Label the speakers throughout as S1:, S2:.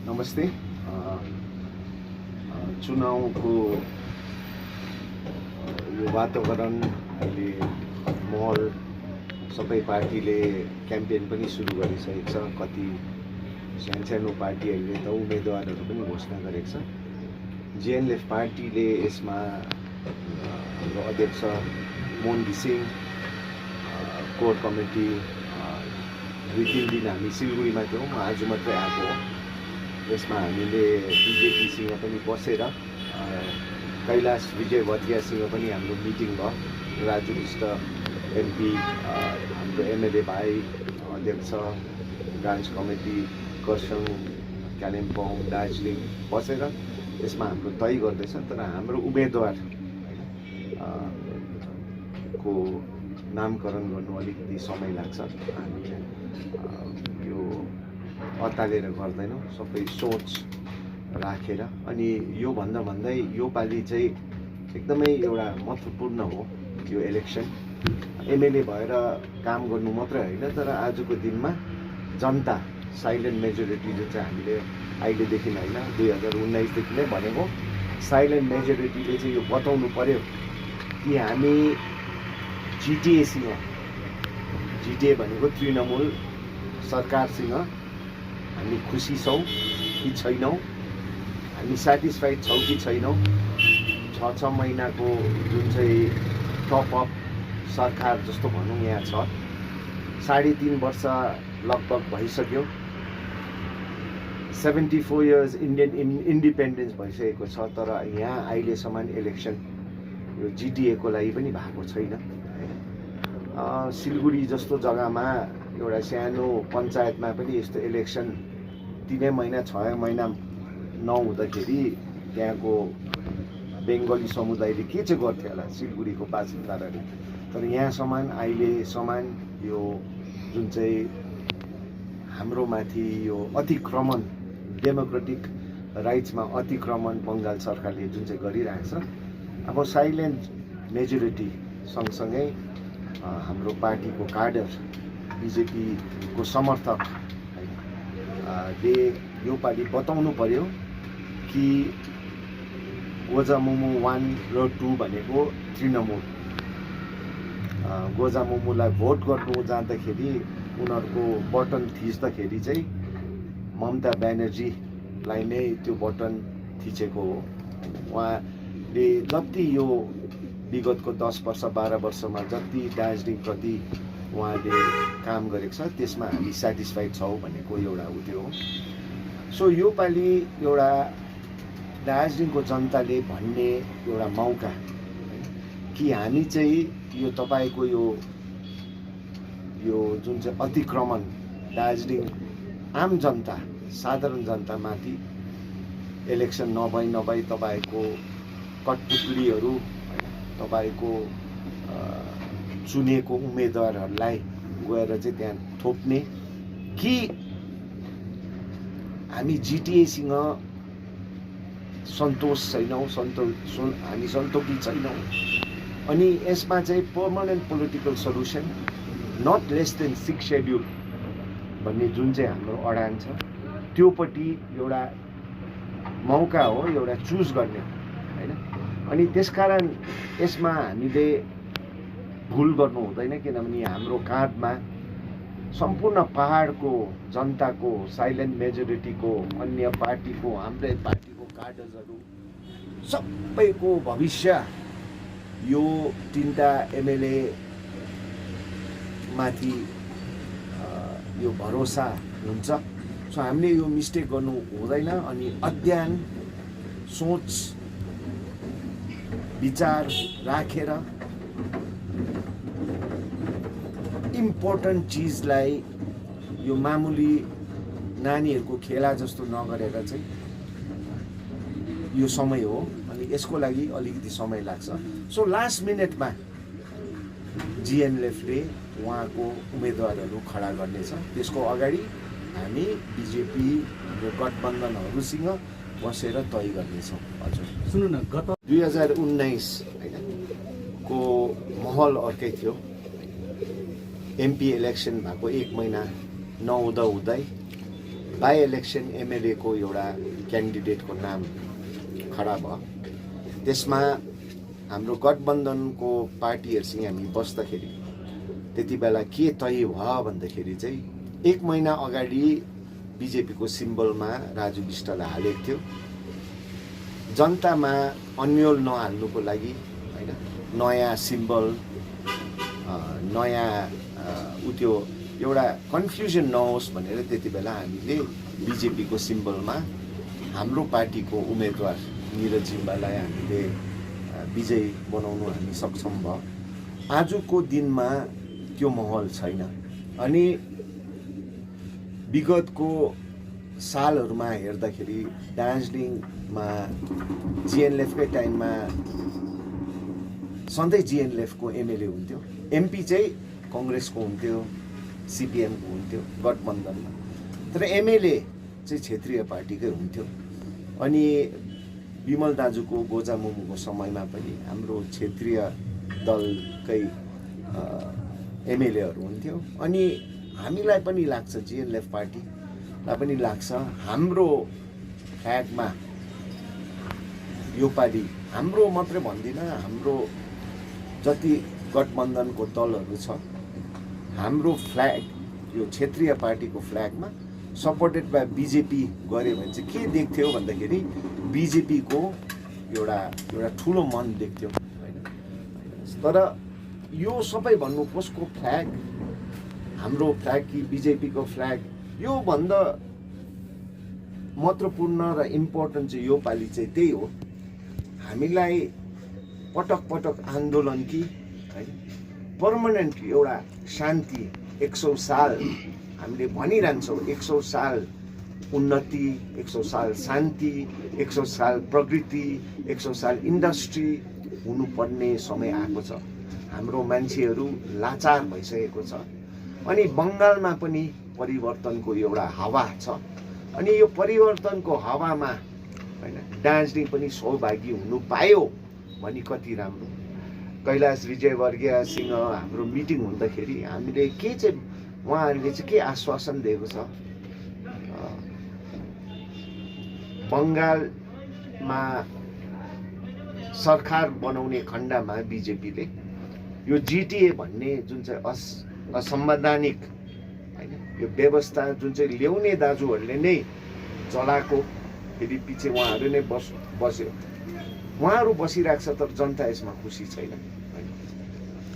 S1: नमस्ते। चुनावको यो वातावरण अहिले महल सबै पार्टीले क्याम्पेन पनि सुरु गरिसकेको छ। कति सानो पार्टीहरूले त उम्मेदवारहरू पनि घोषणा गरेको छ। जिएनएलएफ पार्टीले यसमा हाम्रो अध्यक्ष मोहन घिसिङ कोर कमिटी 2-3 दिन हामी सिलगढीमा थियौँ। आज मात्रै आएको हो। यसमा हामीले बिजेपीसँग पनि बसेर कैलाश विजयवर्गीयसँग पनि हाम्रो मिटिङ भयो। राजु विष्ट एमपी, हाम्रो एमएलए भाइ, अध्यक्ष ब्रान्च कमिटी खरसाङ, कालिम्पोङ, दार्जिलिङ बसेर यसमा हाम्रो तय गर्दैछ। तर हाम्रो उम्मेदवार को नामकरण गर्नु अलिकति समय लाग्छ। हामी यो अतालेर गर्दैनौँ, सबै सोच राखेर। अनि यो भन्दै यो पालि चाहिँ एकदमै एउटा महत्त्वपूर्ण हो यो इलेक्सन। एमएलए भएर काम गर्नु मात्रै होइन, तर आजको दिनमा जनता साइलेन्ट मेजोरिटी जो चाहिँ हामीले अहिलेदेखि होइन 2019देखि नै भनेको साइलेन्ट मेजोरिटीले चाहिँ यो बताउनु पर्यो कि हामी जिटिएसँग, जिटिए भनेको तृणमूल सरकारसँग हामी खुसी छौँ कि छैनौँ, हामी सेटिस्फाइड छौँ कि छैनौँ। 6 महिनाको जुन चाहिँ टपअप सरकार जस्तो भनौँ यहाँ छ, 3.5 वर्ष लगभग भइसक्यो। 74 इयर्स इन्डियन इन्डिपेन्डेन्स भइसकेको छ। तर यहाँ अहिलेसम्म इलेक्सन यो जिटिएको लागि पनि भएको छैन। सिलगढी जस्तो जग्गामा एउटा सानो पञ्चायतमा पनि यस्तो इलेक्सन 3 महिना 6 महिना नहुँदाखेरि त्यहाँको बेङ्गली समुदायले के चाहिँ गर्थ्यो होला सिलगढीको बासिन्दाहरूले। तर यहाँसम्म अहिलेसम्म यो जुन चाहिँ हाम्रो माथि यो अतिक्रमण, डेमोक्रेटिक राइट्समा अतिक्रमण बङ्गाल सरकारले जुन चाहिँ गरिरहेको छ। अब साइलेन्ट मेजोरिटी सँगसँगै हाम्रो पार्टीको काडर, बिजेपीको समर्थक ले यो पालि बताउनु पर्यो कि गोजामुमु 1 र 2 भनेको तृणमूल। गोजामुमुलाई भोट गर्नु जाँदाखेरि उनीहरूको बटन थिच्दाखेरि चाहिँ ममता ब्यानर्जीलाई नै त्यो बटन थिचेको हो। उहाँले जति यो विगतको 10 वर्ष 12 वर्षमा जति दार्जिलिङप्रति उहाँले काम गरेको छ त्यसमा हामी सेटिस्फाइड छौँ भनेको एउटा उत्यो हो। सो यो पालि एउटा दार्जिलिङको जनताले भन्ने एउटा मौका कि हामी चाहिँ यो तपाईँको यो जुन चाहिँ अतिक्रमण दार्जिलिङ आम जनता, साधारण जनतामाथि इलेक्सन नभई तपाईँको कठपुतलीहरू, तपाईँको चुनेको उम्मेदवारहरूलाई गएर चाहिँ त्यहाँ थोप्ने कि हामी जिटिएसँग सन्तोष छैनौँ, हामी सन्तोकी छैनौँ। अनि यसमा चाहिँ permanent political solution not less than 6 schedule भन्ने जुन चाहिँ हाम्रो अडान छ त्योपट्टि एउटा मौका हो, एउटा चुज गर्ने होइन। अनि त्यसकारण यसमा हामीले भुल गर्नु हुँदैन, किनभने हाम्रो काँधमा सम्पूर्ण पहाडको जनताको, साइलेन्ट मेजोरिटीको, अन्य पार्टीको, हाम्रै पार्टीको कार्डर्सहरू सबैको भविष्य यो 3टा एमएलए माथि यो भरोसा हुन्छ। सो हामीले यो मिस्टेक गर्नु हुँदैन। अनि अध्ययन, सोच, विचार राखेर इम्पोर्टेन्ट चिजलाई यो मामुली नानीहरूको खेला जस्तो नगरेर चाहिँ यो समय हो। अनि यसको लागि अलिकति समय लाग्छ। सो लास्ट मिनटमा जिएनएलएफले उहाँको उम्मेदवारहरू खडा गर्नेछ। त्यसको अगाडि हामी बिजेपी र गठबन्धनहरूसँग बसेर तय गर्नेछौँ। हजुर
S2: सुन्नु न, गत
S1: 2019 को माहौल अर्कै थियो। एमपी इलेक्सन भएको 1 महिना नहुँदै बाई इलेक्सन एमएलए को एउटा क्यान्डिडेटको नाम खडा भयो। त्यसमा हाम्रो गठबन्धनको पार्टीहरूसँग हामी बस्दाखेरि त्यति बेला के तय भयो भन्दाखेरि चाहिँ 1 महिना अगाडि बिजेपीको सिम्बलमा राजु विष्टलाई हालेको थियो। जनतामा अन्यल नहाल्नुको लागि हैन, नयाँ सिम्बल नयाँ त्यो एउटा कन्फ्युजन नहोस् भनेर त्यति बेला हामीले बिजेपीको सिम्बलमा हाम्रो पार्टीको उम्मेदवार निरज जिम्बालाई हामीले विजयी बनाउनु हामी सक्षम भयो। आजको दिनमा त्यो माहौल छैन। अनि विगतको सालहरूमा हेर्दाखेरि दार्जिलिङमा जिएनएलएफकै टाइममा सधैँ जिएनएलएफको एमएलए हुन्थ्यो, एमपी चाहिँ कङ्ग्रेसको हुन्थ्यो, सिपिएमको हुन्थ्यो गठबन्धनमा, तर एमएलए चाहिँ क्षेत्रीय पार्टीकै हुन्थ्यो। अनि विमल दाजुको गोजा मोमोको समयमा पनि हाम्रो क्षेत्रीय दलकै एमएलएहरू हुन्थ्यो। अनि हामीलाई पनि लाग्छ, जिएनएलएफ पार्टीलाई पनि लाग्छ, हाम्रो फ्ल्यागमा योपालि हाम्रो मात्रै भन्दिनँ, हाम्रो जति गठबन्धनको दलहरू छ, हाम्रो फ्ल्याग यो क्षेत्रीय पार्टीको फ्ल्यागमा सपोर्टेड बाई बिजेपी गऱ्यो भने चाहिँ के देख्थ्यो भन्दाखेरि बिजेपीको एउटा ठुलो मन देख्थ्यो हैन। तर यो सबै भन्नु कसको फ्ल्याग, हाम्रो फ्ल्याग कि बिजेपीको फ्ल्याग, यो भन्दा महत्त्वपूर्ण र इम्पोर्टेन्ट चाहिँ यो पालि चाहिँ त्यही हो। हामीलाई पटक पटक आन्दोलन कि है पर्मनेन्ट एउटा शान्ति 100 साल हामीले भनिरहन्छौँ, 100 साल उन्नति, 100 साल शान्ति, 100 साल प्रगति, 100 साल इन्डस्ट्री हुनुपर्ने समय आएको छ। हाम्रो मान्छेहरू लाचार भइसकेको छ। अनि बङ्गालमा पनि परिवर्तनको एउटा हावा छ। अनि यो परिवर्तनको हावामा हैन दार्जिलिङ पनि सौभागी हुनु पायो भने कति राम्रो। कैलाश विजयवर्गीयसँग हाम्रो मिटिङ हुँदाखेरि हामीले के चाहिँ उहाँहरूले चाहिँ के आश्वासन दिएको छ, बङ्गालमा सरकार बनाउने खण्डमा बिजेपीले यो जिटिए भन्ने जुन चाहिँ असंवैधानिक हैन यो व्यवस्था जुन चाहिँ ल्याउने दाजुहरूले नै चलाएको, फेरि पछि उहाँहरू नै बस्यो, उहाँहरू बसिरहेको छ, तर जनता यसमा खुसी छैन।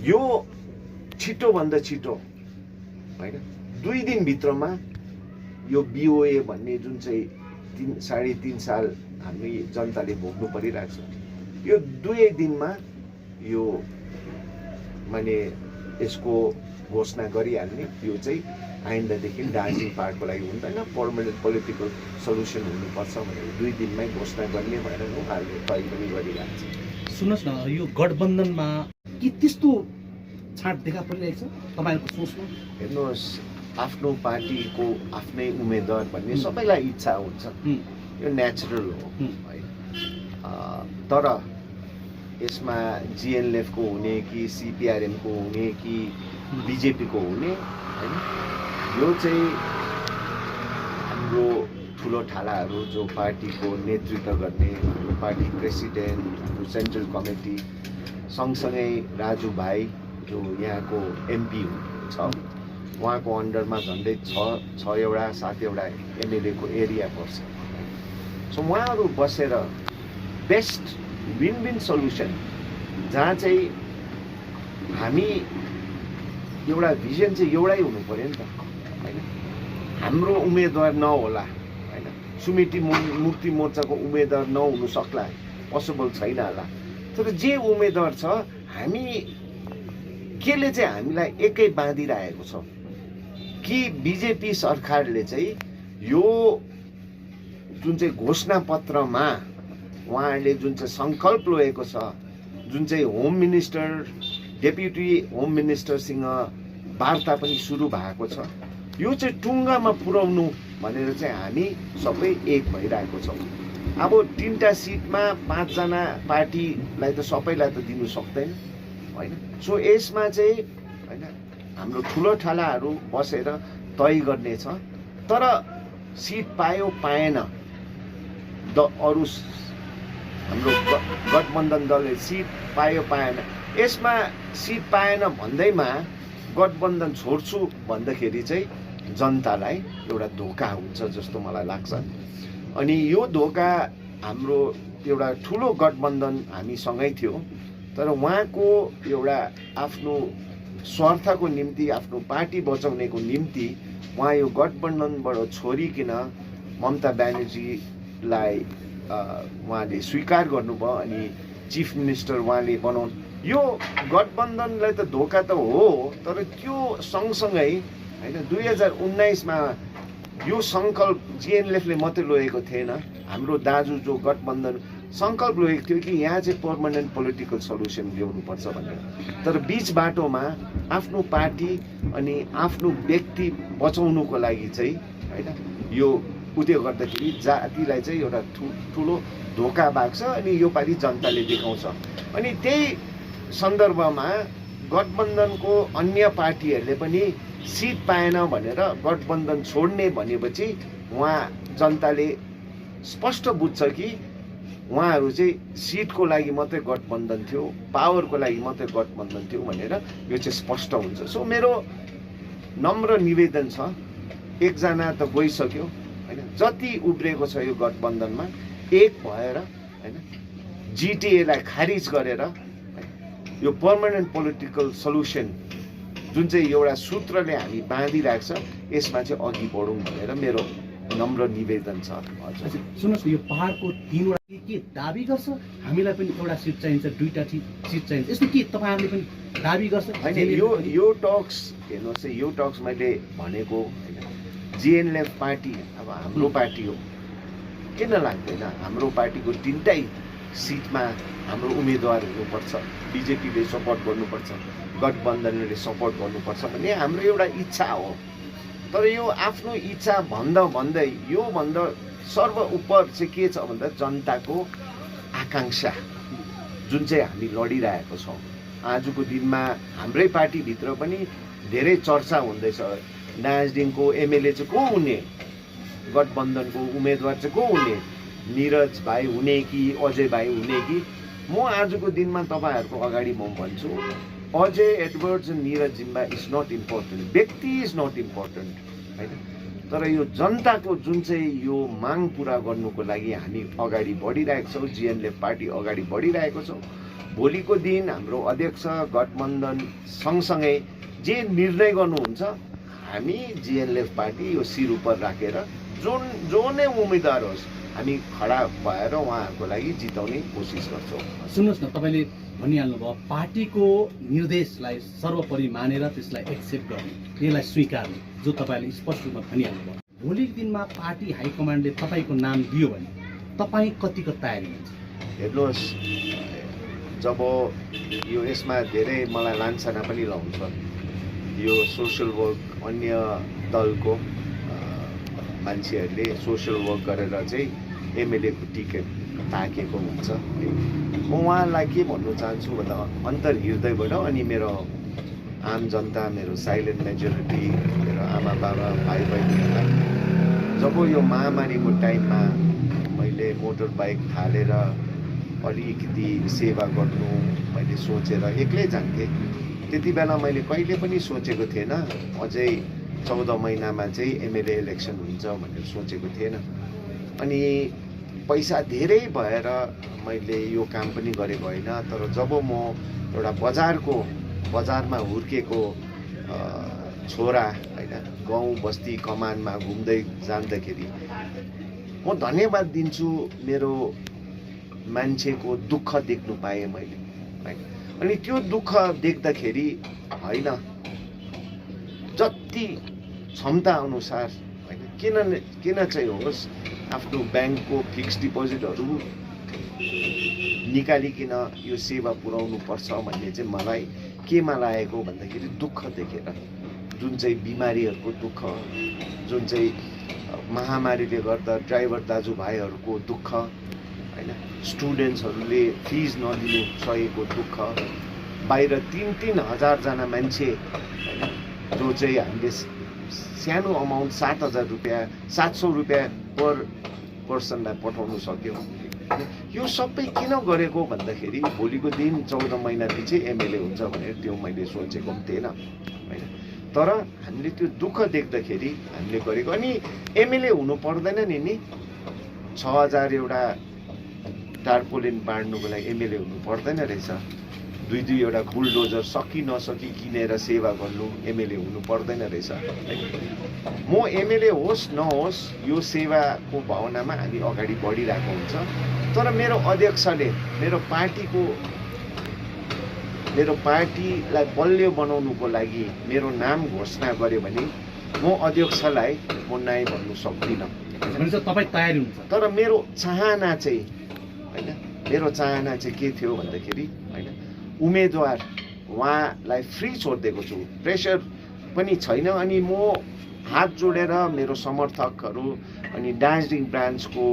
S1: यो छिटोभन्दा छिटो हैन 2 दिनभित्रमा यो बिओए भन्ने जुन चाहिँ 3.5 साल हामी जनताले भोग्नु परिरहेको छ, यो 2 दिनमा यो माने यसको घोषणा गरिहाल्ने, यो चाहिँ आइन्दादेखि दार्जिलिङ पार्कको लागि हुँदैन, पर्मानेन्ट पोलिटिकल सल्युसन हुनुपर्छ भनेर 2 दिनमै घोषणा गर्ने भनेर उहाँहरूले तय पनि गरिरहेको छ।
S2: सुन्नुहोस् न, यो गठबन्धनमा के त्यस्तो छाँट देखा परिरहेको छ तपाईँहरूको सोचमा?
S1: हेर्नुहोस्, आफ्नो पार्टीको आफ्नै उम्मेदवार भन्ने सबैलाई इच्छा हुन्छ, यो नेचुरल हो है। तर यसमा जिएनएलएफको हुने कि सिपिआरएमको हुने कि बिजेपीको हुने हैन, यो चाहिँ हाम्रो ठुलो ठालाहरू जो पार्टीको नेतृत्व गर्ने, हाम्रो पार्टी प्रेसिडेन्ट, हाम्रो सेन्ट्रल कमिटी, सँगसँगै राजु भाइ जो यहाँको एमपी छ, उहाँको अन्डरमा झन्डै 6 एउटा 7 एउटा एमएलएको एरिया पर्छ। सो उहाँहरू बसेर बेस्ट विन विन सल्युसन, जहाँ चाहिँ हामी एउटा भिजन चाहिँ एउटै हुनु पर्यो नि त हैन। हाम्रो उम्मेदवार नहोला हैन, सुमिति मुक्ति मोर्चाको उम्मेदवार नहुनु सक्ला, पोसिबल छैन होला, तर जे उम्मेदवार छ हामी केले चाहिँ हामीलाई एकै बाँधिरहेको छ कि बिजेपी सरकारले चाहिँ यो जुन चाहिँ घोषणा पत्रमा उहाँहरूले जुन चाहिँ सङ्कल्प लिएको छ, जुन चाहिँ होम मिनिस्टर डेप्युटी होम मिनिस्टरसँग वार्ता पनि सुरु भएको छ, यो चाहिँ टुङ्गामा पुर्याउनु भनेर चाहिँ हामी सबै एक भइरहेको छौँ। अब 3टा सिटमा 5 जना पार्टीलाई त सबैलाई त दिनु सक्दैन हैन। सो यसमा चाहिँ हैन हाम्रो ठुलो ठालाहरू बसेर तय गर्ने छ। तर सिट पायो पाएन अरू हाम्रो गठबन्धन दलले सिट पायो पाएन, यसमा सिट पाएन भन्दैमा गठबन्धन छोड्छु भन्दाखेरि चाहिँ जनतालाई एउटा धोका हुन्छ जस्तो मलाई लाग्छ। अनि यो धोका हाम्रो एउटा ठुलो गठबन्धन हामीसँगै थियो, तर उहाँको एउटा आफ्नो स्वार्थको निम्ति, आफ्नो पार्टी बचाउनेको निम्ति उहाँ यो गठबन्धनबाट छोडिकन ममता ब्यानर्जीलाई उहाँले स्वीकार गर्नुभयो अनि चिफ मिनिस्टर उहाँले बनाउनु। यो गठबन्धनलाई त धोका त हो, तर त्यो सँगसँगै होइन 2019मा यो सङ्कल्प जिएनएलएफले मात्रै लिएको थिएन, हाम्रो दाजु जो गठबन्धन सङ्कल्प लिएको थियो कि यहाँ चाहिँ पर्मानेन्ट पोलिटिकल सल्युसन ल्याउनुपर्छ भनेर। तर बिच बाटोमा आफ्नो पार्टी अनि आफ्नो व्यक्ति बचाउनुको लागि चाहिँ होइन यो उद्योग गर्दाखेरि जातिलाई चाहिँ एउटा ठुलो धोका लाग्छ अनि यो पालि जनताले देखाउँछ। अनि त्यही सन्दर्भमा गठबन्धनको अन्य पार्टीहरूले पनि सिट पाएन भनेर गठबन्धन छोड्ने भनेपछि उहाँ जनताले स्पष्ट बुझ्छ कि उहाँहरू चाहिँ सिटको लागि मात्रै गठबन्धन थियो, पावरको लागि मात्रै गठबन्धन थियो भनेर यो चाहिँ स्पष्ट हुन्छ। सो मेरो नम्र निवेदन छ, एकजना त गइसक्यो होइन, जति उब्रेको छ यो गठबन्धनमा एक भएर होइन जिटिएलाई खारिज गरेर यो पर्मानेन्ट पोलिटिकल सल्युसन जुन चाहिँ एउटा सूत्रले हामी बाँधिरहेको छ यसमा चाहिँ अघि बढौँ भनेर मेरो नम्र निवेदन छ। हजुर
S2: सुन्नुहोस्, यो पहाडको 3वटा के दाबी गर्छ हामीलाई पनि एउटा सिट चाहिन्छ, 2टा सिट चाहिन्छ, यस्तो के तपाईँहरूले पनि दाबी गर्छ?
S1: होइन, यो टक्स हेर्नुहोस्, यो टक्स मैले भनेको होइन, जिएनएलएफ पार्टी अब हाम्रो पार्टी हो, किन लाग्दैन? हाम्रो पार्टीको 3टै सिटमा हाम्रो उम्मेदवार हुनुपर्छ, बिजेपीले सपोर्ट गर्नुपर्छ, गठबन्धनले सपोर्ट गर्नुपर्छ भन्ने हाम्रो एउटा इच्छा हो। तर यो आफ्नो इच्छा भन्दा भन्दै यो भन्दा सर्व उपर चाहिँ के छ भन्दा जनताको आकाङ्क्षा जुन चाहिँ हामी लडिरहेको छौँ। आजको दिनमा हाम्रै पार्टीभित्र पनि धेरै चर्चा हुँदैछ, दार्जिलिङको एमएलए चाहिँ को हुने, गठबन्धनको उम्मेदवार चाहिँ को हुने, निरज भाइ हुने कि अजय भाइ हुने कि। म आजको दिनमा तपाईँहरूको अगाडि म भन्छु, Ajay Edwards Niraj Jimba is not important, व्यक्ति इज नट इम्पोर्टेन्ट होइन, तर यो जनताको जुन चाहिँ यो माग पुरा गर्नुको लागि हामी अगाडि बढिरहेको छौँ, जिएनएलएफ पार्टी अगाडि बढिरहेको छौँ। भोलिको दिन हाम्रो अध्यक्ष गठबन्धन सँगसँगै जे निर्णय गर्नुहुन्छ हामी जिएनएलएफ पार्टी यो शिर उपर राखेर जो नै उम्मेदवार होस् हामी खडा भएर उहाँहरूको लागि जिताउने कोसिस गर्छौँ।
S2: सुन्नुहोस् न, तपाईँले भनिहाल्नु भयो पार्टीको निर्देशलाई सर्वोपरि मानेर त्यसलाई एक्सेप्ट गर्ने, त्यसलाई स्वीकार्ने, जो तपाईँले स्पष्ट रूपमा भनिहाल्नु भयो। भोलिको दिनमा पार्टी हाइकमान्डले तपाईँको नाम दियो भने तपाईँ कतिको तयारी हुन्छ?
S1: हेर्नुहोस्, जब यो यसमा धेरै मलाई लान्छना पनि लाउँछ, यो सोसियल वर्क अन्य दलको मान्छेहरूले सोसियल वर्क गरेर चाहिँ एमएलएको टिकट ताकेको हुन्छ। म उहाँलाई के भन्नु चाहन्छु भन्दा अन्तर्हृदयबाट अनि मेरो आम जनता, मेरो साइलेन्ट मेजोरिटी, मेरो आमा बाबा भाइ बहिनीहरूलाई, जब यो महामारीको टाइममा मैले मोटर बाइक थालेर अलिकति सेवा गर्नु मैले सोचेर एक्लै जान्थेँ, त्यति बेला मैले कहिले पनि सोचेको थिएन अझै 14 महिनामा चाहिँ एमएलए इलेक्सन हुन्छ भनेर सोचेको थिएन। अनि पैसा धेरै भएर मैले यो काम पनि गरेको होइन, तर जब म एउटा बजारमा हुर्केको छोरा होइन गाउँ बस्ती कमानमा घुम्दै जाँदाखेरि म धन्यवाद दिन्छु, मेरो मान्छेको दुःख देख्नु पाएँ मैले होइन। अनि त्यो दुःख देख्दाखेरि होइन जति क्षमता अनुसार होइन किन चाहिँ होस् आफ्नो ब्याङ्कको फिक्स डिपोजिटहरू निकालिकन यो सेवा पुर्याउनु पर्छ भन्ने चाहिँ मलाई केमा लागेको भन्दाखेरि दुःख देखेर, जुन चाहिँ बिमारीहरूको दुःख, जुन चाहिँ महामारीले गर्दा ड्राइभर दाजुभाइहरूको दुःख होइन, स्टुडेन्ट्सहरूले फिज नदिनु सकेको दुःख, बाहिर 3-3 हजारजना मान्छे जो चाहिँ हामीले सानो अमाउन्ट 7,000 रुपियाँ 700 रुपियाँ पर पर्सनलाई पठाउनु सक्यो। यो सबै किन गरेको भन्दाखेरि भोलिको दिन 14 महिनापछि एमएलए हुन्छ भनेर त्यो मैले सोचेको पनि थिएन होइन। तर हामीले त्यो दुःख देख्दाखेरि हामीले गरेको। अनि एमएलए हुनु पर्दैन नि 6,000 एउटा टार्पोलिन बाँड्नुको लागि एमएलए हुनु पर्दैन रहेछ। 2-2 बुलडोजर सकी नसकी किनेर सेवा गर्नु एमएलए हुनु पर्दैन रहेछ। म एमएलए होस् नहोस् यो सेवाको भावनामा हामी अगाडि बढिरहेको हुन्छ। तर मेरो अध्यक्षले मेरो पार्टीलाई बलियो बनाउनुको लागि मेरो नाम घोषणा गर्यो भने म अध्यक्षलाई म नाइ भन्नु सक्दिनँ।
S2: तपाईँ तयारी हुन्छ?
S1: तर मेरो चाहना चाहिँ होइन, मेरो चाहना चाहिँ के थियो भन्दाखेरि होइन, उम्मेदवार उहाँलाई फ्री छोडिदिएको छु, प्रेसर पनि छैन। अनि म हात जोडेर मेरो समर्थकहरू अनि दार्जिलिङ ब्रान्चको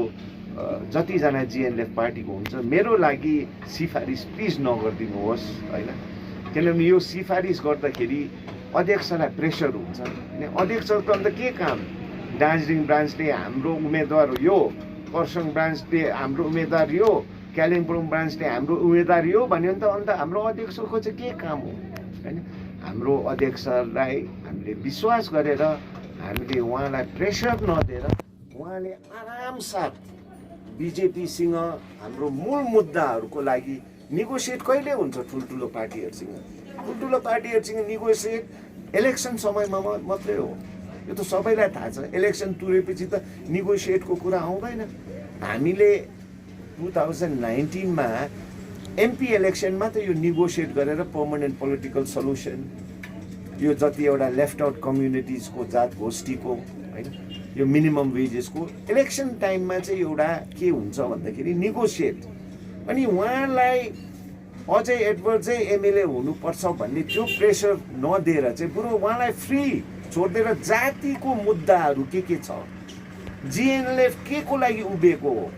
S1: जतिजना जिएनएलएफ पार्टीको हुन्छ मेरो लागि सिफारिस प्लिज नगरिदिनुहोस् होइन। किनभने यो सिफारिस गर्दाखेरि अध्यक्षलाई प्रेसर हुन्छ होइन। अध्यक्षको अन्त के काम? दार्जिलिङ ब्रान्चले हाम्रो उम्मेदवार यो, खरसाङ ब्रान्चले हाम्रो उम्मेदवार यो, कालिम्पोङ ब्रान्चले हाम्रो उम्मेदवार यो भन्यो भने त अन्त हाम्रो अध्यक्षको चाहिँ के काम हो होइन। हाम्रो अध्यक्षलाई हामीले विश्वास गरेर हामीले उहाँलाई प्रेसर नदिएर उहाँले आरामसाथ बिजेपीसँग हाम्रो मूल मुद्दाहरूको लागि निगोसिएट कहिले हुन्छ? ठुल्ठुलो पार्टीहरूसँग निगोसिएट इलेक्सन समयमा मात्रै हो। यो त सबैलाई थाहा छ। इलेक्सन तुरेपछि त निगोसिएटको कुरा आउँदैन। हामीले 2019 मा एमपी इलेक्सनमा त यो निगोसिएट गरेर पर्मनेन्ट पोलिटिकल सल्युसन यो जति एउटा लेफ्ट आउट कम्युनिटिजको जात गोष्ठीको होइन, यो मिनिमम वेजेसको इलेक्सन टाइममा चाहिँ एउटा के हुन्छ भन्दाखेरि निगोसिएट। अनि उहाँलाई अजय एडवर्ड चाहिँ एमएलए हुनुपर्छ भन्ने त्यो प्रेसर नदिएर चाहिँ बरु उहाँलाई फ्री छोडिदिएर जातिको मुद्दाहरू के छ, जिएनएलएफ के को लागि उभिएको हो।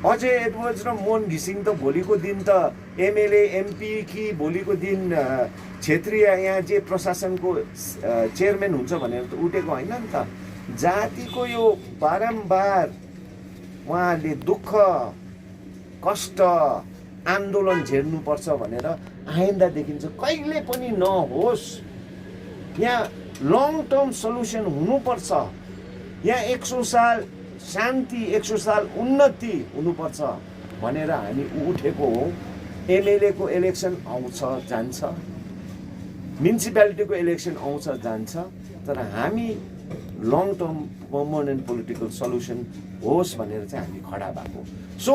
S1: अजय एडवर्ड्स र मोहन घिसिङ त भोलिको दिन त एमएलए एमपी कि भोलिको दिन क्षेत्रीय यहाँ जे प्रशासनको चेयरम्यान हुन्छ भनेर त उठेको होइन नि त। जातिको यो बारम्बार उहाँले दुःख कष्ट आन्दोलन झेल्नुपर्छ भनेर आइन्दादेखि चाहिँ कहिले पनि नहोस्। यहाँ लङ टर्म सल्युसन हुनुपर्छ। यहाँ 100 साल शान्ति, 100 साल उन्नति हुनुपर्छ भनेर हामी उठेको हो। एमएलएको इलेक्सन आउँछ जान्छ, म्युनिसिपालिटीको इलेक्सन आउँछ जान्छ, तर हामी long term permanent political solution होस् भनेर चाहिँ हामी खडा भएको। सो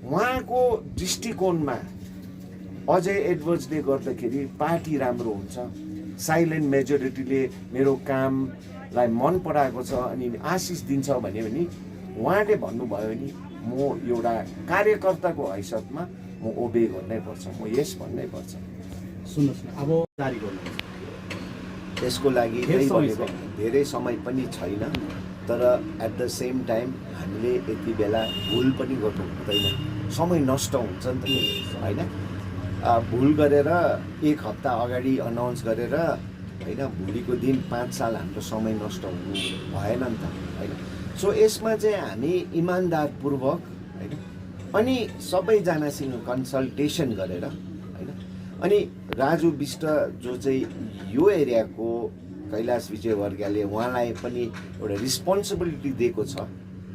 S1: उहाँको दृष्टिकोणमा अजय एडवर्ड्सले गर्दाखेरि पार्टी राम्रो हुन्छ, साइलेन्ट मेजोरिटीले मेरो कामलाई मन पराएको छ अनि आशिष दिन्छ भन्यो भने उहाँले भन्नुभयो भने म एउटा कार्यकर्ताको हैसियतमा म ओबे गर्नै पर्छ, म यस भन्नै पर्छ।
S2: सुन्नुहोस् न, अब जारी गर्नु
S1: त्यसको लागि धेरै समय पनि छैन। तर एट द सेम टाइम हामीले यति बेला भुल पनि गर्नु हुँदैन। समय नष्ट हुन्छ नि त होइन। भुल गरेर 1 हप्ता अगाडि अनाउन्स गरेर होइन भोलिको दिन 5 साल हाम्रो समय नष्ट हुनु भएन नि त होइन। सो यसमा चाहिँ हामी इमान्दारपूर्वक होइन अनि सबैजनासँग कन्सल्टेसन गरेर होइन अनि राजु विष्ट जो चाहिँ यो एरियाको कैलाश विजयवर्गीयले उहाँलाई पनि एउटा रिस्पोन्सिबिलिटी दिएको छ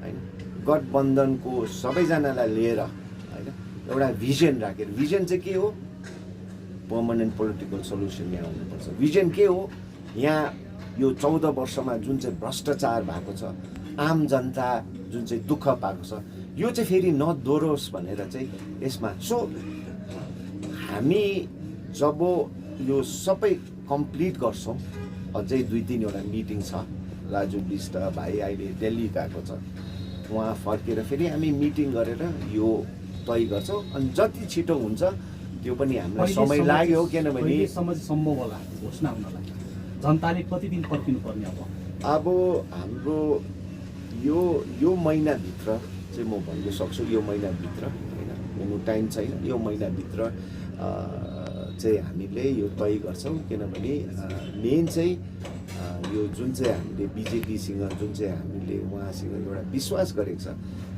S1: होइन। गठबन्धनको सबैजनालाई लिएर होइन एउटा भिजन राखेर, भिजन चाहिँ के हो? पर्मनेन्ट पोलिटिकल सल्युसन यहाँ हुनुपर्छ। भिजन के हो? यहाँ यो 14 वर्षमा जुन चाहिँ भ्रष्टाचार भएको छ, आम जनता जुन चाहिँ दुःख पाएको छ, यो चाहिँ फेरि नदोहोरोस् भनेर चाहिँ यसमा। सो हामी जब यो सबै कम्प्लिट गर्छौँ, अझै 2-3 मिटिङ छ। राजु विष्ट भाइ अहिले दिल्ली गएको छ, उहाँ फर्केर फेरि हामी मिटिङ गरेर यो तय गर्छौँ। अनि जति छिटो हुन्छ त्यो पनि हामीलाई समय लाग्यो, किनभने
S2: सम्भव होला घोषणा हुनलाई जनताले कति दिन पर्खिनु पर्ने?
S1: अब हाम्रो यो महिनाभित्र चाहिँ म भन्न सक्छु, यो महिनाभित्र होइन, हुनु टाइम छैन, यो महिनाभित्र चाहिँ हामीले यो तय गर्छौँ, किनभने मेन चाहिँ यो जुन चाहिँ हामीले बिजेपीसँग जुन चाहिँ हामीले उहाँसँग एउटा विश्वास गरेको छ।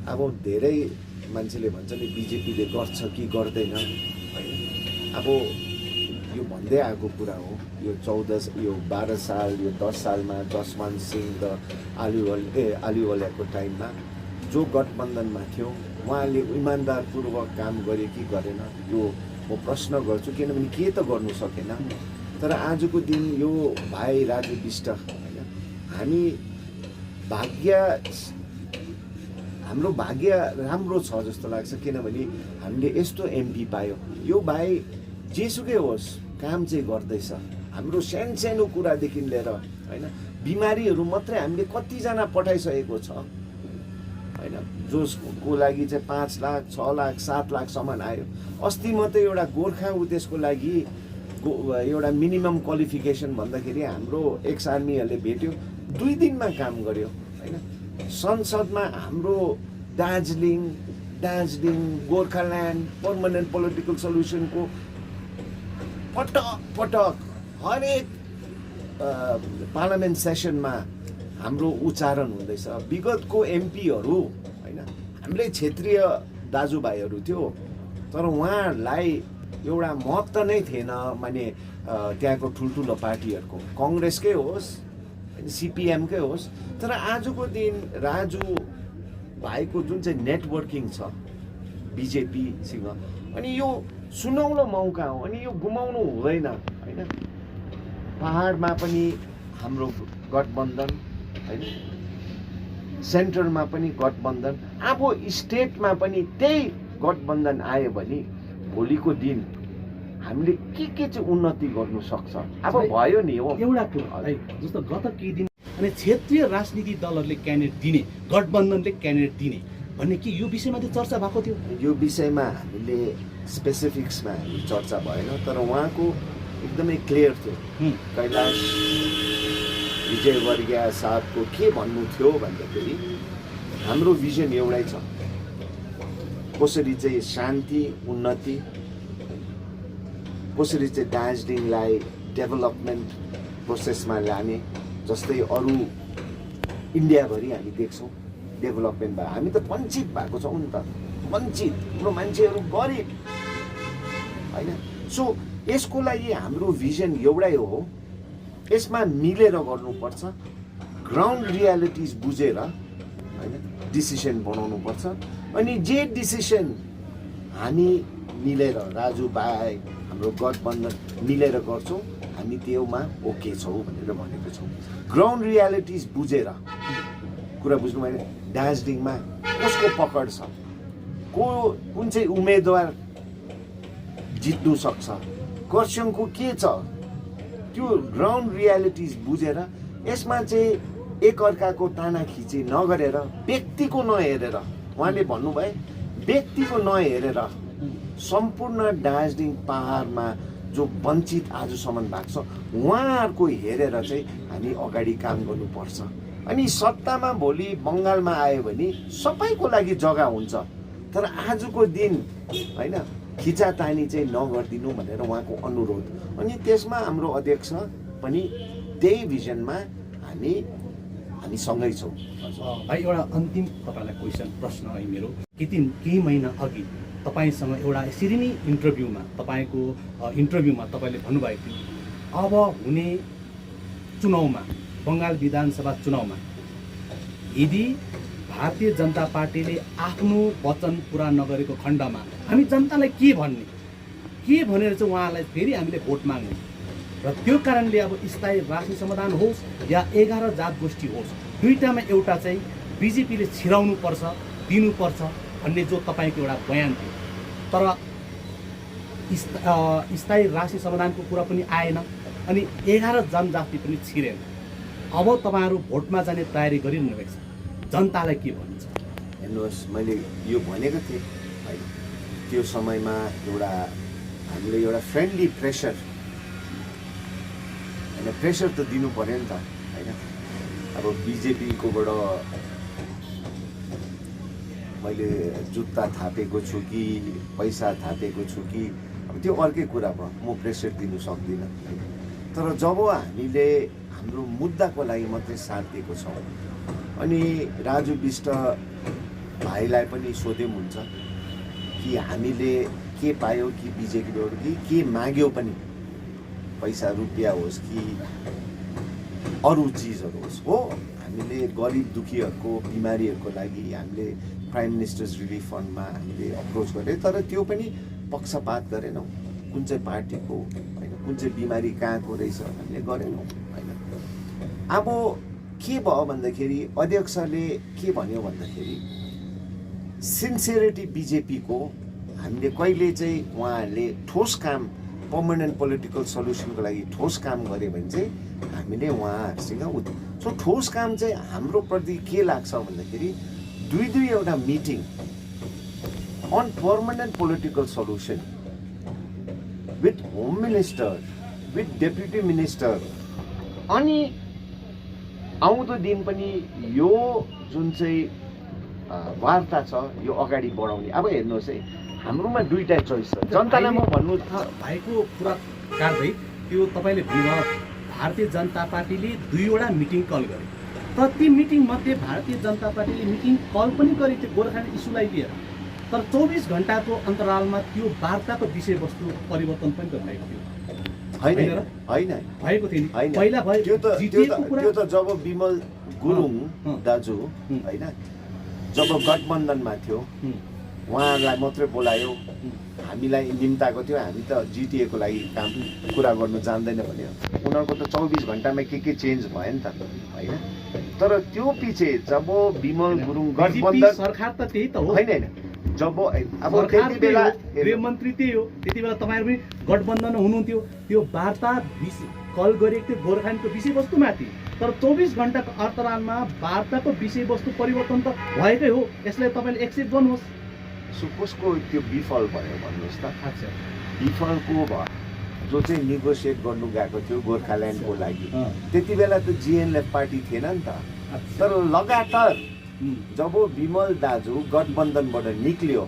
S1: अब धेरै मान्छेले भन्छ नि बिजेपीले गर्छ कि गर्दैन, होइन। अब यो भन्दै आएको कुरा हो, यो 12 साल, यो 10 सालमा जसवन्त सिंह र आलिवालियाको टाइममा जो गठबन्धनमा थियो उहाँले इमान्दारपूर्वक काम गरे कि गरेन, यो म प्रश्न गर्छु, किनभने के त गर्नु सकेन। तर आजको दिन यो भाइ राजु बिष्ट, होइन, हाम्रो भाग्य राम्रो छ जस्तो लाग्छ, किनभने हामीले यस्तो एमपी पायो। यो भाइ जेसुकै होस् काम चाहिँ गर्दैछ। हाम्रो सानो कुरादेखि लिएर, होइन, बिमारीहरू मात्रै हामीले कतिजना पठाइसकेको छ, होइन, जसको लागि चाहिँ 5 लाख 6 लाख 7 लाखसम्म आयो। अस्ति मात्रै एउटा गोर्खा त्यसको लागि एउटा मिनिमम क्वालिफिकेसन भन्दाखेरि हाम्रो एक्स आर्मीहरूले भेट्यो, 2 दिनमा काम गर्यो, होइन। संसदमा हाम्रो दार्जिलिङ गोर्खाल्यान्ड पर्मानेन्ट पोलिटिकल सल्युसनको पटक हरेक पार्लियामेन्ट सेसनमा हाम्रो उच्चारण हुँदैछ। विगतको एमपीहरू, होइन, हाम्रै क्षेत्रीय दाजुभाइहरू थियो, तर उहाँहरूलाई एउटा महत्त्व नै थिएन। माने त्यहाँको ठुल्ठुलो पार्टीहरूको, कङ्ग्रेसकै होस्, सिपिएमकै होस्। तर आजको दिन राजु भाइको जुन चाहिँ नेटवर्किङ छ बिजेपीसँग, अनि यो सुनौलो मौका हो, अनि यो गुमाउनु हुँदैन, होइन। पहाडमा पनि हाम्रो गठबन्धन, होइन, सेन्टरमा पनि गठबन्धन, अब स्टेटमा पनि त्यही गठबन्धन आयो भने भोलिको दिन हामीले के चाहिँ उन्नति गर्नु सक्छ। अब भयो नि हो
S2: एउटा कुरा है, जस्तो गत केही दिन अनि क्षेत्रीय राजनीति दलहरूले क्यान्डिडेट दिने, गठबन्धनले क्यान्डिडेट दिने भन्ने कि यो विषयमा चाहिँ चर्चा भएको थियो।
S1: यो विषयमा हामीले स्पेसिफिक्समा हामी चर्चा भएन, तर उहाँको एकदमै क्लियर थियो। कैलाश विजयवर्गीय साहबको के भन्नु थियो भन्दाखेरि हाम्रो भिजन एउटै छ, कसरी चाहिँ शान्ति उन्नति, कसरी चाहिँ दार्जिलिङलाई डेभलपमेन्ट प्रोसेसमा लाने। जस्तै अरू इन्डियाभरि हामी देख्छौँ डेभलपमेन्ट भयो, हामी त वञ्चित भएको छौँ नि त, वञ्चित, हाम्रो मान्छेहरू गरिब, होइन। सो यसको लागि हाम्रो भिजन एउटै हो, यसमा मिलेर गर्नुपर्छ, ग्राउन्ड रियालिटिज बुझेर, होइन, डिसिसन बनाउनुपर्छ। अनि जे डिसिसन हामी मिलेर, राजु भाइ हाम्रो गठबन्धन मिलेर गर्छौँ, हामी त्योमा ओके छौँ भनेर भनेको छौँ। ग्राउन्ड रियालिटिज बुझेर कुरा बुझ्नु भयो। दार्जिलिङमा कसको पकड छ, कुन चाहिँ उम्मेदवार जित्नु सक्छ, खरसाङको के छ, त्यो ग्राउन्ड रियालिटिज बुझेर यसमा चाहिँ एकअर्काको तानाखिची नगरेर, व्यक्तिको नहेरेर, उहाँले भन्नुभयो व्यक्तिको नहेरेर सम्पूर्ण दार्जिलिङ पहाडमा जो वञ्चित आजसम्म भएको छ उहाँहरूको हेरेर चाहिँ हामी अगाडि काम गर्नुपर्छ। अनि सत्तामा भोलि बङ्गालमा आयो भने सबैको लागि जग्गा हुन्छ, तर आजको दिन, होइन, खिचातानी चाहिँ नगरिदिनु भनेर उहाँको अनुरोध। अनि त्यसमा हाम्रो अध्यक्ष पनि त्यही भिजनमा हामी सँगै छौँ।
S2: भाइ एउटा अन्तिम तपाईँलाई प्रश्न है मेरो, केही महिना अघि तपाईँसँग एउटा यसरी नै तपाईँको इन्टरभ्यूमा तपाईँले भन्नुभएको थियो अब हुने चुनावमा, बङ्गाल विधानसभा चुनावमा यदि भारतीय जनता पार्टीले आफ्नो वचन पुरा नगरेको खण्डमा हामी जनतालाई के भनेर चाहिँ उहाँलाई फेरि हामीले भोट माग्ने, र त्यो कारणले अब स्थायी राष्ट्रिय समाधान होस् या 11 जात गोष्ठी होस्, दुईटामा एउटा चाहिँ बिजेपीले छिराउनु पर्छ, दिनुपर्छ भन्ने जो तपाईँको एउटा बयान थियो। तर स्थायी राष्ट्रिय समाधानको कुरा पनि आएन, अनि 11 जनजाति पनि छिरेन। अब तपाईँहरू भोटमा जाने तयारी गरिरहनु भएको छ, जनतालाई के भन्नुहुन्छ?
S1: हेर्नुहोस्, मैले यो भनेको थिएँ, होइन, त्यो समयमा हामीले एउटा फ्रेन्डली प्रेसर, होइन, प्रेसर त दिनु पर्यो नि त, होइन। अब बिजेपीकोबाट मैले जुत्ता थापेको छु कि पैसा थापेको छु कि, अब त्यो अर्कै कुरा भयो, म प्रेसर दिनु सक्दिनँ। तर जब हामीले हाम्रो मुद्दाको लागि मात्रै साथ दिएको छौँ, अनि राजु बिष्ट भाइलाई पनि सोध्यौँ हुन्छ कि हामीले के पायो कि बिजेपीबाट कि के माग्यो पनि, पैसा रुपियाँ होस् कि अरू चिजहरू होस्, हो हामीले गरिब दुखीहरूको बिमारीहरूको लागि हामीले प्राइम मिनिस्टर्स रिलिफ फन्डमा हामीले अप्रोच गरेँ, तर त्यो पनि पक्षपात गरेनौँ, कुन चाहिँ पार्टीको होइन, कुन चाहिँ बिमारी कहाँको रहेछ हामीले गरेनौँ होइन। अब के भयो भन्दाखेरि अध्यक्षले के भन्यो भन्दाखेरि सिन्सियरिटी बिजेपीको हामीले कहिले चाहिँ उहाँहरूले ठोस काम पर्मनेन्ट पोलिटिकल सल्युसनको लागि ठोस काम गऱ्यो भने चाहिँ हामीले उहाँहरूसँग सो ठोस काम चाहिँ हाम्रो प्रति के लाग्छ भन्दाखेरि दुईवटा meeting on permanent political solution with home minister with deputy minister, अनि आउँदो दिन पनि यो जुन चाहिँ वार्ता छ यो अगाडि बढाउने। अब हेर्नुहोस् है, हाम्रोमा दुईटा चोइस छ। जनतालाई म भन्नु
S2: भाइको कुरा काट्दै त्यो तपाईँले भन्नुभयो भारतीय जनता पार्टीले 2वटा मिटिङ कल गरे, तर ती मिटिङ मध्ये भारतीय जनता पार्टीले मिटिङ कल पनि गरेको थियो गोर्खाल्यान्ड इस्युलाई लिएर, तर 24 घण्टाको अन्तरालमा त्यो वार्ताको विषयवस्तु परिवर्तन पनि गरिरहेको थियो।
S1: होइन
S2: भएको थियो नि पहिला भयो
S1: त्यो त जब विमल गुरुङ दाजु होइन जब गठबन्धनमा थियो उहाँहरूलाई मात्रै बोलायो, हामीलाई निम्ताएको थियो, हामी त जिटिएको लागि काम कुरा गर्नु जान्दैन भन्यो। उनीहरूको त 24 घण्टामा के चेन्ज भयो नि त होइन। तर त्यो पछि जब विमल गुरुङ गठबन्धन
S2: सरकार त त्यही त हो
S1: होइन, जब अब त्यति बेला
S2: गृहमन्त्री त्यही हो, त्यति बेला तपाईँहरू पनि गठबन्धन हुनुहुन्थ्यो, त्यो वार्ता कल गरेको थियो गोर्खाल्यान्डको विषयवस्तुमाथि, तर 24 घण्टाको अन्तरालमा वार्ताको विषयवस्तु परिवर्तन त भएकै हो। यसलाई तपाईँले एक्सेप्ट गर्नुहोस्।
S1: कसको त्यो विफल भयो भन्नुहोस् त।
S2: अच्छा,
S1: विफलको भयो जो चाहिँ नेगोसिएट गर्नु गएको थियो गोर्खाल्यान्डको लागि, त्यति बेला त जिएनएलएफ पार्टी थिएन नि त। तर लगातार जब विमल दाजु गठबन्धनबाट निक्लियो,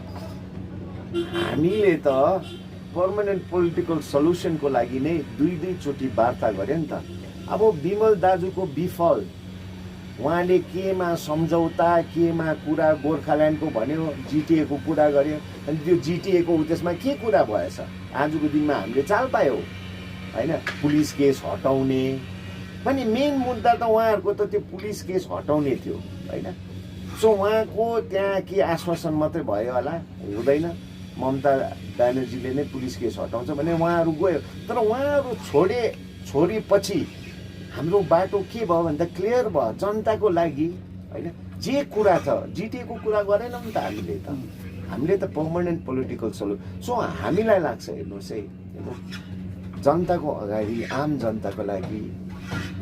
S1: हामीले त पर्मनेन्ट पोलिटिकल सल्युसनको लागि नै दुईचोटि वार्ता गऱ्यो नि त। अब विमल दाजुको विफल, उहाँले केमा सम्झौता केमा कुरा गोर्खाल्यान्डको भन्यो, जिटिएको कुरा गर्यो, अनि त्यो जिटिएको त्यसमा के कुरा भएछ आजको दिनमा हामीले चाल पायो होइन। पुलिस केस हटाउने पनि मेन मुद्दा त उहाँहरूको त त्यो पुलिस केस हटाउने थियो होइन। सो उहाँको त्यहाँ के आश्वासन मात्रै भयो होला, हुँदैन, ममता ब्यानर्जीले नै पुलिस केस हटाउँछ भने उहाँहरू गयो। तर उहाँहरू छोडेपछि हाम्रो बाटो के भयो भन्दा क्लियर भयो जनताको लागि होइन। जे कुरा छ जिटिएको कुरा गरेनौँ नि त हामीले त पर्मनेन्ट पोलिटिकल सल्युसन। सो हामीलाई लाग्छ हेर्नुहोस् है, जनताको अगाडि आम जनताको लागि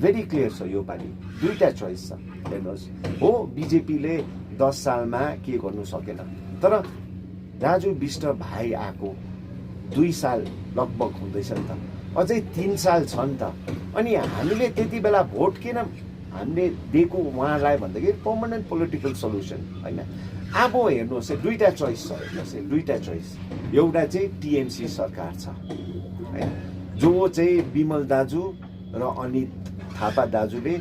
S1: भेरी क्लियर छ यो पालि दुईटा चोइस छ। हेर्नुहोस् हो बिजेपीले 10 सालमा के गर्नु सकेन, तर राजु बिष्ट भाइ आएको 2 साल लगभग हुँदैछ नि त, अझै 3 साल छ नि त। अनि हामीले त्यति बेला भोट किन हामीले दिएको उहाँलाई भन्दाखेरि पर्मनेन्ट पोलिटिकल सल्युसन होइन। अब हेर्नुहोस् है दुईटा चोइस छ, हेर्नुहोस् है दुईटा चोइस। एउटा चाहिँ टिएमसी सरकार छ होइन, जो चाहिँ विमल दाजु र अनित थापा दाजुले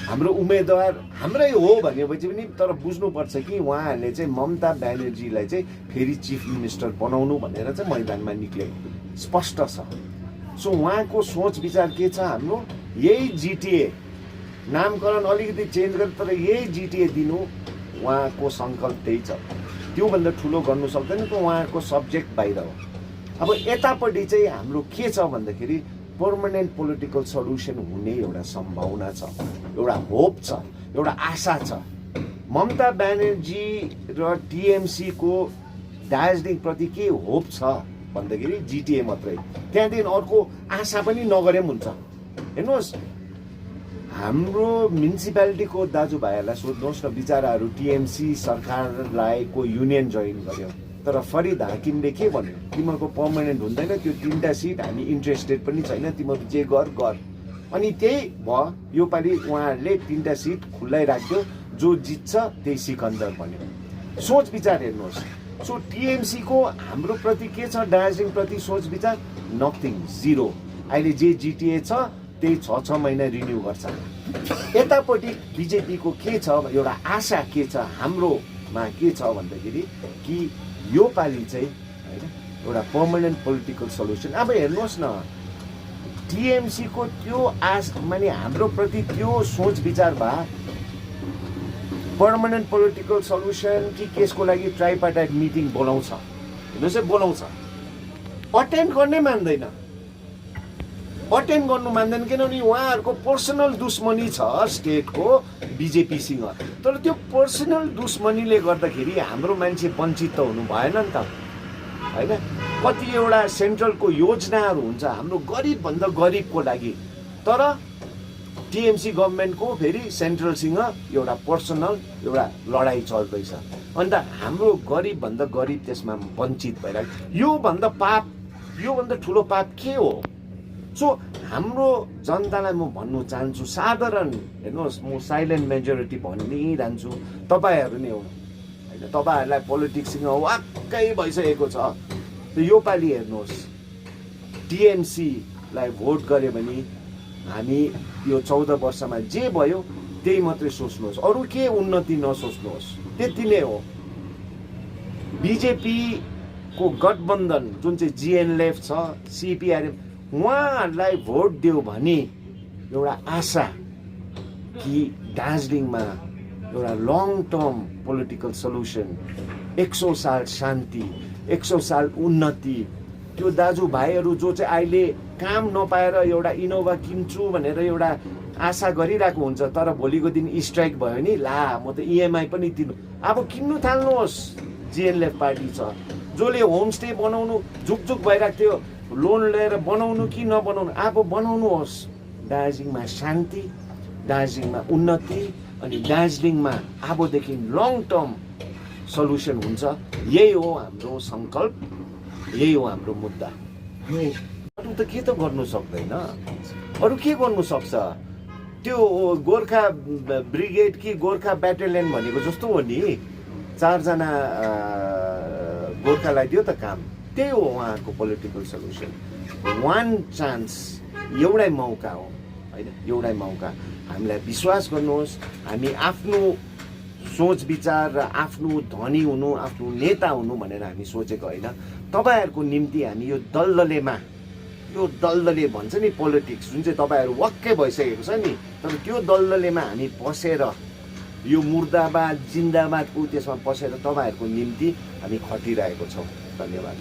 S1: हाम्रो उम्मेदवार हाम्रै हो भनेपछि पनि तर बुझ्नुपर्छ कि उहाँहरूले चाहिँ ममता ब्यानर्जीलाई चाहिँ फेरि चिफ मिनिस्टर बनाउनु भनेर चाहिँ मैदानमा निक्ले, स्पष्ट छ। सो उहाँको सोच विचार के छ, हाम्रो यही जिटिए नामकरण अलिकति चेन्ज गरेर तर यही जिटिए दिनु उहाँको सङ्कल्प त्यही छ। त्योभन्दा ठुलो गर्नु सक्दैन त उहाँको सब्जेक्ट बाहिर हो। अब यतापट्टि चाहिँ हाम्रो के छ भन्दाखेरि पर्मनेन्ट पोलिटिकल सल्युसन हुने एउटा सम्भावना छ, एउटा होप छ, एउटा आशा छ। ममता ब्यानर्जी र टिएमसीको दार्जिलिङप्रति के होप छ भन्दाखेरि जिटिए मात्रै, त्यहाँदेखि अर्को आशा पनि नगरे पनि हुन्छ। हेर्नुहोस् हाम्रो म्युनिसिपालिटीको दाजुभाइहरूलाई सोध्नुहोस् न, बिचराहरू टिएमसी सरकारलाई को युनियन जोइन गर्यो, तर फरिद हाकिमले के भन्यो, तिमीहरूको पर्मनेन्ट हुँदैन, त्यो 3टा सिट हामी इन्ट्रेस्टेड पनि छैन, तिमीहरू जे गर। अनि त्यही भयो योपालि उहाँहरूले 3टा सिट खुल्लै राख्यो, जो जित्छ त्यही सिकन्दर भन्यो। सोच विचार हेर्नुहोस्, सो टिएमसीको हाम्रो प्रति के छ, दार्जिलिङ प्रति सोच विचार नथिङ, जिरो। अहिले जे जिटिए छ त्यही 6 महिना रिन्यू गर्छ। यतापट्टि बिजेपीको के छ, एउटा आशा के छ, हाम्रोमा के छ भन्दाखेरि कि यो पालि चाहिँ होइन एउटा पर्मानेन्ट पोलिटिकल सल्युसन। अब हेर्नुहोस् न, टिएमसीको त्यो माने हाम्रो प्रति त्यो सोच विचार भए पर्मानेन्ट पोलिटिकल सल्युसन कि केसको लागि ट्राइपार्टाइट मिटिङ बोलाउँछ, हेर्नुहोस् है, बोलाउँछ, अटेन्ड गर्नै मान्दैन, अटेन्ड गर्नु मान्दैन, किनभने उहाँहरूको पर्सनल दुश्मनी छ स्टेटको बिजेपीसँग। तर त्यो पर्सनल दुश्मनीले गर्दाखेरि हाम्रो मान्छे वञ्चित त हुनु भएन नि त, होइन? कति एउटा सेन्ट्रलको योजनाहरू हुन्छ हाम्रो गरिबभन्दा गरिबको लागि, तर टिएमसी गभर्मेन्टको फेरि सेन्ट्रलसँग एउटा पर्सनल एउटा लडाइँ चल्दैछ। अन्त हाम्रो गरिबभन्दा गरिब त्यसमा वञ्चित भइरहेको, योभन्दा पाप, योभन्दा ठुलो पाप के हो? सो हाम्रो जनतालाई म भन्नु चाहन्छु, साधारण हेर्नुहोस्, म साइलेन्ट मेजोरिटी भनिरहन्छु, तपाईँहरू नै हो होइन, तपाईँहरूलाई पोलिटिक्ससँग वाक्कै भइसकेको छ। योपालि हेर्नुहोस्, टिएमसीलाई भोट गऱ्यो भने हामी यो 14 वर्षमा जे भयो त्यही मात्रै सोच्नुहोस्, अरू के उन्नति नसोच्नुहोस्, त्यति नै हो। बिजेपीको गठबन्धन जुन चाहिँ जिएनएलएफ छ, सिपिआरएम, उहाँहरूलाई भोट दियो भने एउटा आशा कि दार्जिलिङमा एउटा लङ टर्म पोलिटिकल सल्युसन, 100 साल शान्ति, 100 साल उन्नति, त्यो दाजुभाइहरू जो चाहिँ अहिले काम नपाएर एउटा इनोभा किन्छु भनेर एउटा आशा गरिरहेको हुन्छ, तर भोलिको दिन स्ट्राइक भयो नि, ला म त इएमआई पनि तिर्नु, अब किन्नु थाल्नुहोस्। जिएनएलएफ पार्टी छ जसले होमस्टे बनाउनु झुकझुक भइरहेको थियो, लोन लिएर बनाउनु कि नबनाउनु, अब बनाउनुहोस्। दार्जिलिङमा शान्ति, दार्जिलिङमा उन्नति, अनि दार्जिलिङमा अबदेखि लङ टर्म सल्युसन हुन्छ। यही हो हाम्रो सङ्कल्प, यही हो हाम्रो मुद्दा। अरू त के त गर्नु सक्दैन, अरू के गर्नु सक्छ? त्यो गोर्खा ब्रिगेड कि गोर्खा ब्याटालियन भनेको जस्तो हो नि, 4 जना गोर्खालाई दियो त काम, त्यही हो उहाँहरूको पोलिटिकल सल्युसन। वान चान्स, एउटै मौका हो होइन, एउटै मौका। हामीलाई विश्वास गर्नुहोस्, हामी आफ्नो सोच विचार र आफ्नो धनी हुनु, आफ्नो नेता हुनु भनेर हामी सोचेको होइन। तपाईँहरूको निम्ति हामी यो दलदलेमा, यो दलदले भन्छ नि पोलिटिक्स, जुन चाहिँ तपाईँहरू वाक्कै भइसकेको छ नि, तर त्यो दलदलेमा हामी पसेर यो मुर्दाबाद जिन्दाबादको त्यसमा पसेर तपाईँहरूको निम्ति हामी खटिरहेको छौँ। धन्यवाद।